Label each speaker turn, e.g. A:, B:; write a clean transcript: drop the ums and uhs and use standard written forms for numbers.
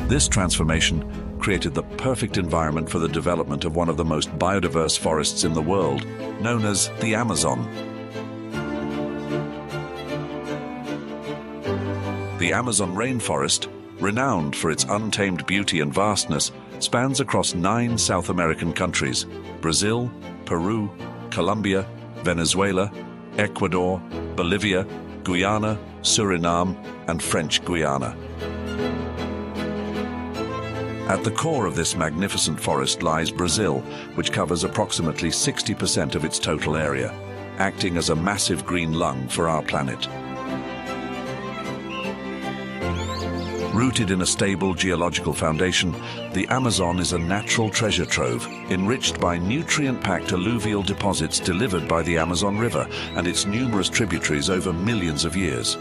A: This transformation created the perfect environment for the development of one of the most biodiverse forests in the world, known as the Amazon. The Amazon rainforest, renowned for its untamed beauty and vastness, spans across 9 South American countries: Brazil, Peru, Colombia, Venezuela, Ecuador, Bolivia, Guyana, Suriname, and French Guiana. At the core of this magnificent forest lies Brazil, which covers approximately 60% of its total area, acting as a massive green lung for our planet. Rooted in a stable geological foundation, the Amazon is a natural treasure trove, enriched by nutrient-packed alluvial deposits delivered by the Amazon River and its numerous tributaries over millions of years.